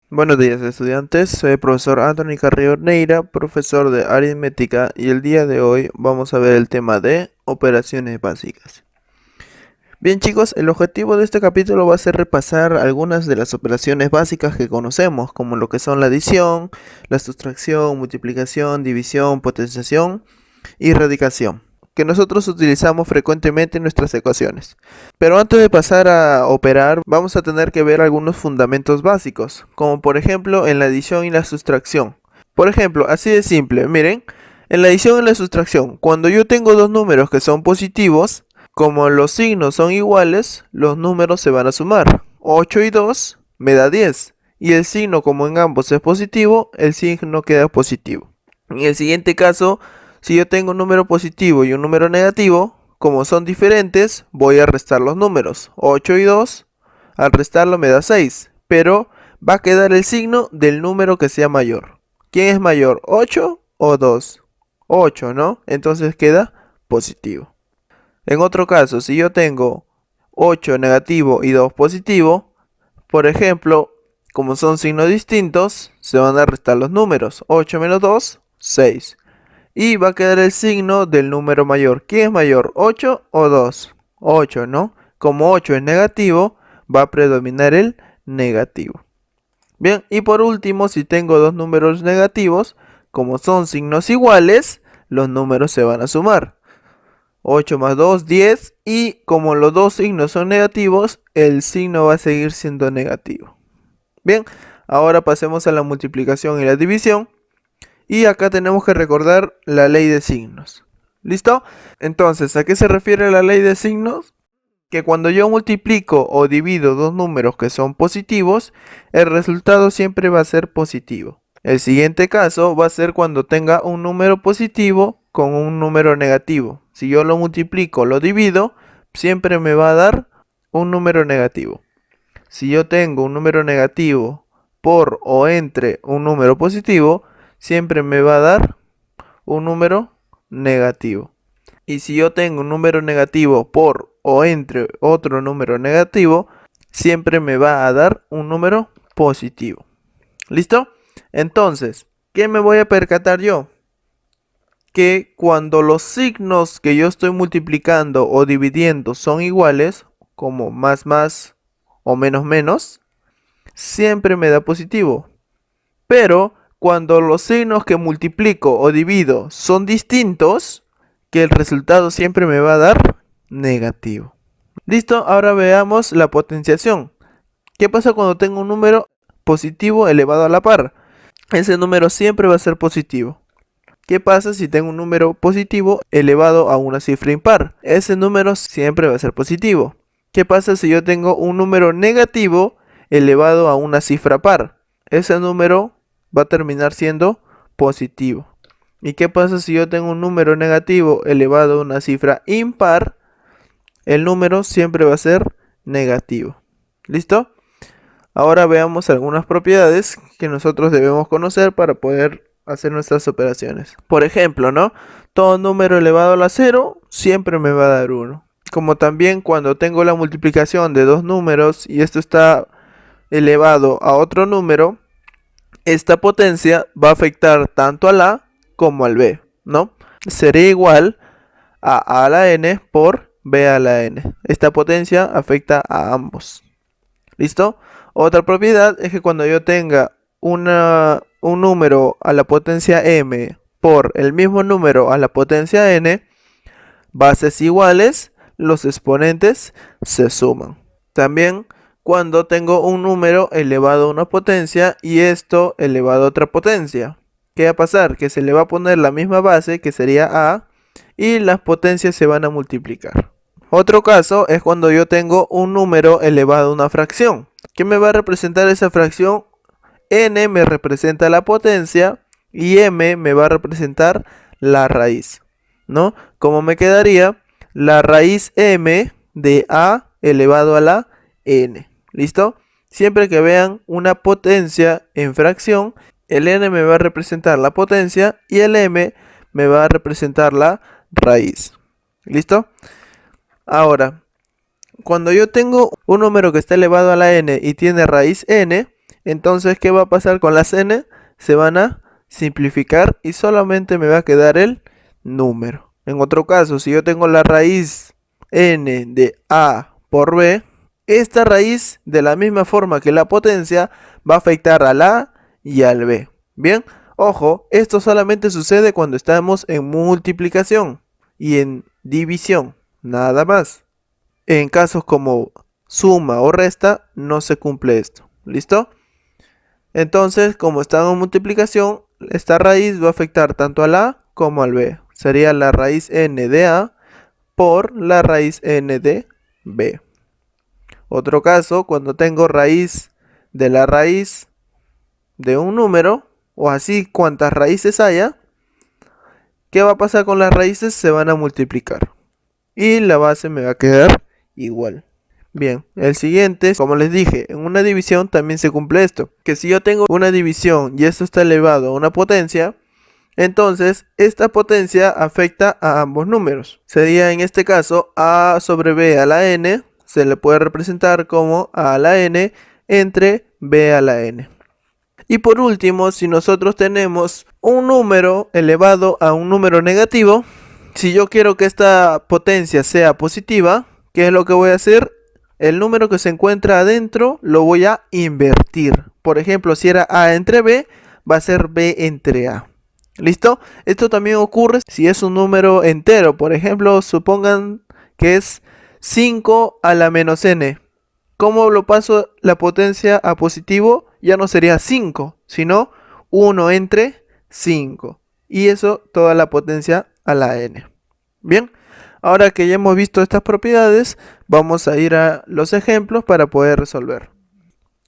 Buenos días, estudiantes. Soy el profesor Anthony Carrillo Neira, profesor de aritmética, y el día de hoy vamos a ver el tema de operaciones básicas. Bien, chicos, el objetivo de este capítulo va a ser repasar algunas de las operaciones básicas que conocemos, como lo que son la adición, la sustracción, multiplicación, división, potenciación y radicación, que nosotros utilizamos frecuentemente en nuestras ecuaciones. Pero antes de pasar a operar, vamos a tener que ver algunos fundamentos básicos, como por ejemplo en la adición y la sustracción. Por ejemplo, así de simple, miren, en la adición y la sustracción, cuando yo tengo dos números que son positivos, como los signos son iguales, los números se van a sumar. 8 y 2 me da 10, y el signo como en ambos es positivo, el signo queda positivo. En el siguiente caso, si yo tengo un número positivo y un número negativo, como son diferentes, voy a restar los números. 8 y 2, al restarlo me da 6, pero va a quedar el signo del número que sea mayor. ¿Quién es mayor, 8 o 2? 8, ¿no? Entonces queda positivo. En otro caso, si yo tengo 8 negativo y 2 positivo, por ejemplo, como son signos distintos, se van a restar los números. 8 menos 2, 6. Y va a quedar el signo del número mayor. ¿Quién es mayor, 8 o 2? 8, ¿no? Como 8 es negativo, va a predominar el negativo. Bien, y por último, si tengo dos números negativos, como son signos iguales, los números se van a sumar. 8 más 2, 10, y como los dos signos son negativos, el signo va a seguir siendo negativo. Bien, ahora pasemos a la multiplicación y la división. Y acá tenemos que recordar la ley de signos. ¿Listo? Entonces, ¿a qué se refiere la ley de signos? Que cuando yo multiplico o divido dos números que son positivos, el resultado siempre va a ser positivo. El siguiente caso va a ser cuando tenga un número positivo con un número negativo. Si yo lo multiplico, lo divido, siempre me va a dar un número negativo. Si yo tengo un número negativo por o entre un número positivo, siempre me va a dar un número negativo. Y si yo tengo un número negativo por o entre otro número negativo, siempre me va a dar un número positivo. ¿Listo? Entonces, ¿qué me voy a percatar yo? Que cuando los signos que yo estoy multiplicando o dividiendo son iguales, como más o menos, siempre me da positivo. Pero cuando los signos que multiplico o divido son distintos, que el resultado siempre me va a dar negativo. Listo, ahora veamos la potenciación. ¿Qué pasa cuando tengo un número positivo elevado a la par? Ese número siempre va a ser positivo. ¿Qué pasa si tengo un número positivo elevado a una cifra impar? Ese número siempre va a ser positivo. ¿Qué pasa si yo tengo un número negativo elevado a una cifra par? Ese número va a terminar siendo positivo. ¿Y qué pasa si yo tengo un número negativo elevado a una cifra impar? El número siempre va a ser negativo. ¿Listo? Ahora veamos algunas propiedades que nosotros debemos conocer para poder hacer nuestras operaciones. Por ejemplo, ¿no? Todo número elevado a la 0 siempre me va a dar 1. Como también cuando tengo la multiplicación de dos números y esto está elevado a otro número, esta potencia va a afectar tanto al A como al B, ¿no? Sería igual a a la n por b a la n. Esta potencia afecta a ambos. ¿Listo? Otra propiedad es que cuando yo tenga un número a la potencia m por el mismo número a la potencia n, bases iguales, los exponentes se suman. También cuando tengo un número elevado a una potencia y esto elevado a otra potencia. ¿Qué va a pasar? Que se le va a poner la misma base, que sería a, y las potencias se van a multiplicar. Otro caso es cuando yo tengo un número elevado a una fracción. ¿Qué me va a representar esa fracción? N me representa la potencia y m me va a representar la raíz, ¿no? ¿Cómo me quedaría? La raíz m de a elevado a la n. ¿Listo? Siempre que vean una potencia en fracción, el n me va a representar la potencia y el m me va a representar la raíz. ¿Listo? Ahora, cuando yo tengo un número que está elevado a la n y tiene raíz n, Entonces, ¿qué va a pasar con las n? Se van a simplificar y solamente me va a quedar el número. En otro caso, si yo tengo la raíz n de a por b, esta raíz, de la misma forma que la potencia, va a afectar al a y al b. Bien, ojo, esto solamente sucede cuando estamos en multiplicación y en división, nada más. En casos como suma o resta, no se cumple esto. ¿Listo? Entonces, como está en multiplicación, esta raíz va a afectar tanto al a como al b. Sería la raíz n de a por la raíz n de b. Otro caso, cuando tengo raíz de la raíz de un número, o así cuantas raíces haya, ¿qué va a pasar con las raíces? Se van a multiplicar. Y la base me va a quedar igual. Bien, el siguiente, como les dije, en una división también se cumple esto. Que si yo tengo una división y esto está elevado a una potencia, entonces esta potencia afecta a ambos números. Sería en este caso a sobre b a la n, se le puede representar como a a la n entre b a la n. Y por último, si nosotros tenemos un número elevado a un número negativo, si yo quiero que esta potencia sea positiva, ¿qué es lo que voy a hacer? El número que se encuentra adentro lo voy a invertir. Por ejemplo, si era a entre b, va a ser b entre a. ¿Listo? Esto también ocurre si es un número entero. Por ejemplo, supongan que es 5 a la menos n. ¿Cómo lo paso la potencia a positivo? Ya no sería 5, sino 1 entre 5. Y eso toda la potencia a la n. Bien, ahora que ya hemos visto estas propiedades, vamos a ir a los ejemplos para poder resolver.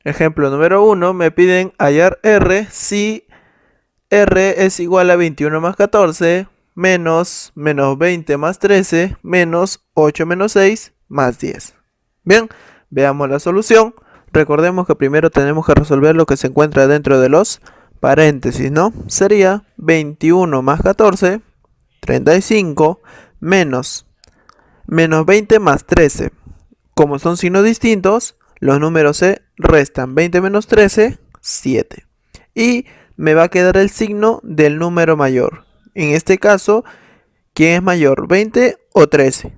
Ejemplo número 1, me piden hallar r si r es igual a 21 más 14, menos 20 más 13, menos 8 menos 6 más 10. Bien, veamos la solución. Recordemos que primero tenemos que resolver lo que se encuentra dentro de los paréntesis, ¿no? Sería 21 más 14, 35, menos 20 más 13. Como son signos distintos, los números se restan. 20 menos 13, 7. Y me va a quedar el signo del número mayor. En este caso, ¿quién es mayor? ¿20 o 13?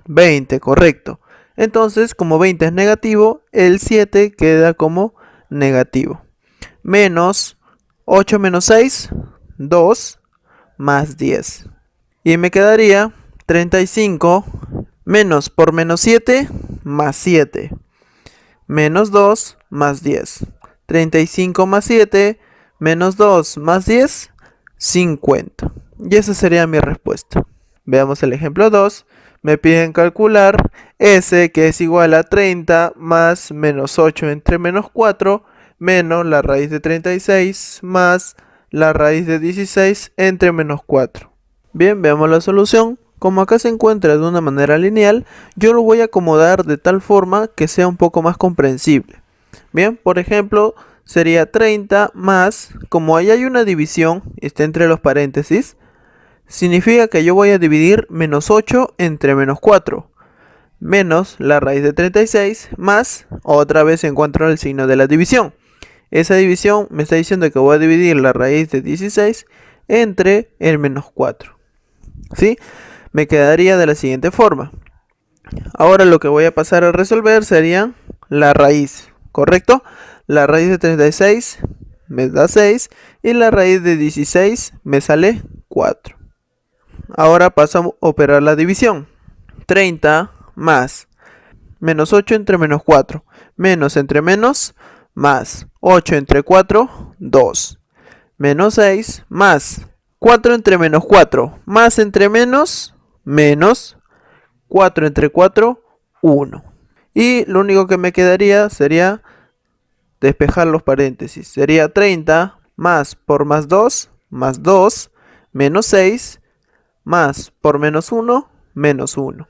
20, correcto. Entonces, como 20 es negativo, el 7 queda como negativo. Menos 8 menos 6, 2 más 10. Y me quedaría 35 menos por menos 7 más 7. Menos 2 más 10. 35 más 7 menos 2 más 10, 50. Y esa sería mi respuesta. Veamos el ejemplo 2. Me piden calcular S, que es igual a 30 más menos 8 entre menos 4, menos la raíz de 36 más la raíz de 16 entre menos 4. Bien, veamos la solución. Como acá se encuentra de una manera lineal, yo lo voy a acomodar de tal forma que sea un poco más comprensible. Bien, por ejemplo, sería 30 más, como ahí hay una división, está entre los paréntesis, significa que yo voy a dividir menos 8 entre menos 4, menos la raíz de 36, más, otra vez encuentro el signo de la división. Esa división me está diciendo que voy a dividir la raíz de 16 entre el menos 4. ¿Sí? Me quedaría de la siguiente forma. Ahora lo que voy a pasar a resolver sería la raíz, ¿correcto? La raíz de 36 me da 6 y la raíz de 16 me sale 4. Ahora paso a operar la división. 30 más menos 8 entre menos 4, menos entre menos, más 8 entre 4, 2, menos 6, más 4 entre menos 4, más entre menos, menos 4 entre 4, 1. Y lo único que me quedaría sería despejar los paréntesis. Sería 30 más por más 2, menos 6, más por menos 1, menos 1.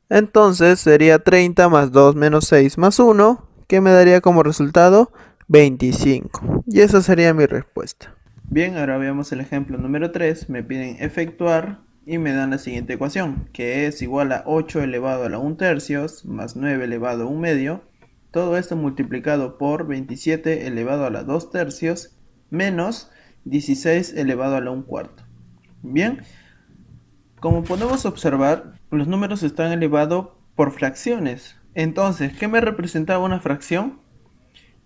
Entonces sería 30 más 2 menos 6 más 1, que me daría como resultado 25. Y esa sería mi respuesta. Bien, ahora veamos el ejemplo número 3. Me piden efectuar y me dan la siguiente ecuación, que es igual a 8 elevado a la 1 tercios más 9 elevado a 1 medio. todo esto multiplicado por 27 elevado a la 2 tercios menos 16 elevado a la 1 cuarto. Bien, como podemos observar, los números están elevados por fracciones. Entonces, ¿qué me representaba una fracción?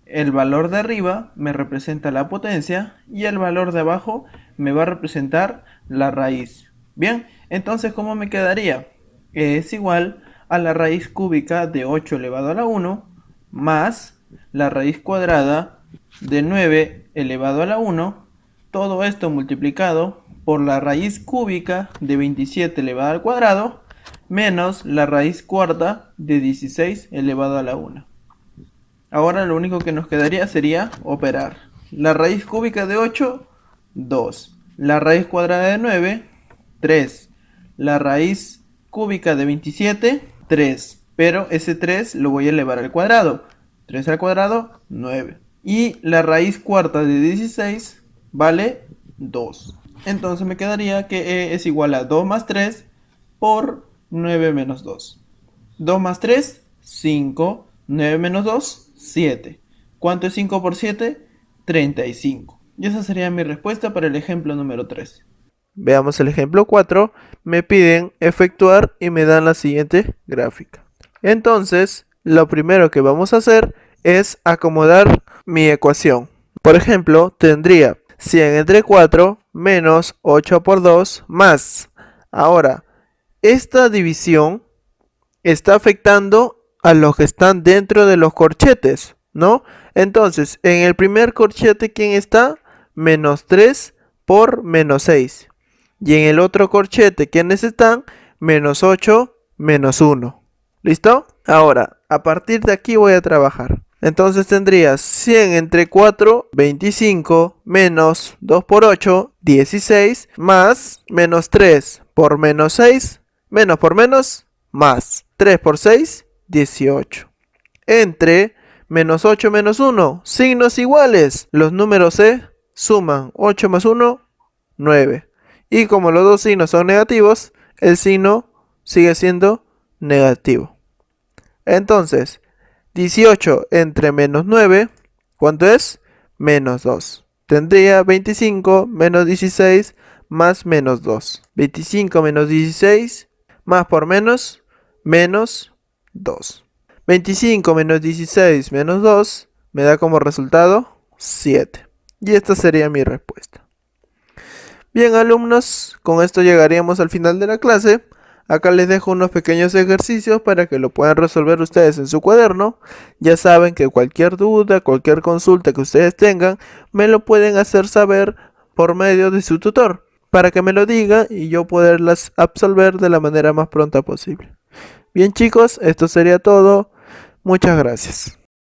El valor de arriba me representa la potencia y el valor de abajo me va a representar la raíz. Bien, entonces ¿cómo me quedaría? Es igual a la raíz cúbica de 8 elevado a la 1 más la raíz cuadrada de 9 elevado a la 1, todo esto multiplicado por la raíz cúbica de 27 elevado al cuadrado menos la raíz cuarta de 16 elevado a la 1. Ahora lo único que nos quedaría sería operar. La raíz cúbica de 8, 2. La raíz cuadrada de 9, 3. La raíz cúbica de 27, 3. Pero ese 3 lo voy a elevar al cuadrado. 3 al cuadrado, 9. Y la raíz cuarta de 16 vale 2. Entonces me quedaría que E es igual a 2 más 3 por 9 menos 2. 2 más 3, 5. 9 menos 2, 7. ¿Cuánto es 5 por 7? 35. Y esa sería mi respuesta para el ejemplo número 3. Veamos el ejemplo 4. Me piden efectuar y me dan la siguiente gráfica. Entonces, lo primero que vamos a hacer es acomodar mi ecuación. Por ejemplo, tendría 100 entre 4 menos 8 por 2 más. Ahora, esta división está afectando a los que están dentro de los corchetes, ¿no? Entonces, en el primer corchete, ¿quién está? Menos 3 por menos 6. Y en el otro corchete, ¿quiénes están? Menos 8, menos 1. ¿Listo? Ahora, a partir de aquí voy a trabajar. Entonces tendrías 100 entre 4, 25, menos 2 por 8, 16, más menos 3 por menos 6, menos por menos, más 3 por 6, 18. Entre menos 8 menos 1, signos iguales. Los números se suman. 8 más 1, 9. Y como los dos signos son negativos, el signo sigue siendo negativo. Entonces, 18 entre menos 9, ¿cuánto es? Menos 2. Tendría 25 menos 16 más menos 2. 25 menos 16 más por menos 2. 25 menos 16 menos 2 me da como resultado 7. Y esta sería mi respuesta. Bien, alumnos, con esto llegaríamos al final de la clase. Acá les dejo unos pequeños ejercicios para que lo puedan resolver ustedes en su cuaderno. Ya saben que cualquier duda, cualquier consulta que ustedes tengan, me lo pueden hacer saber por medio de su tutor, para que me lo diga y yo poderlas absolver de la manera más pronta posible. Bien chicos, esto sería todo. Muchas gracias.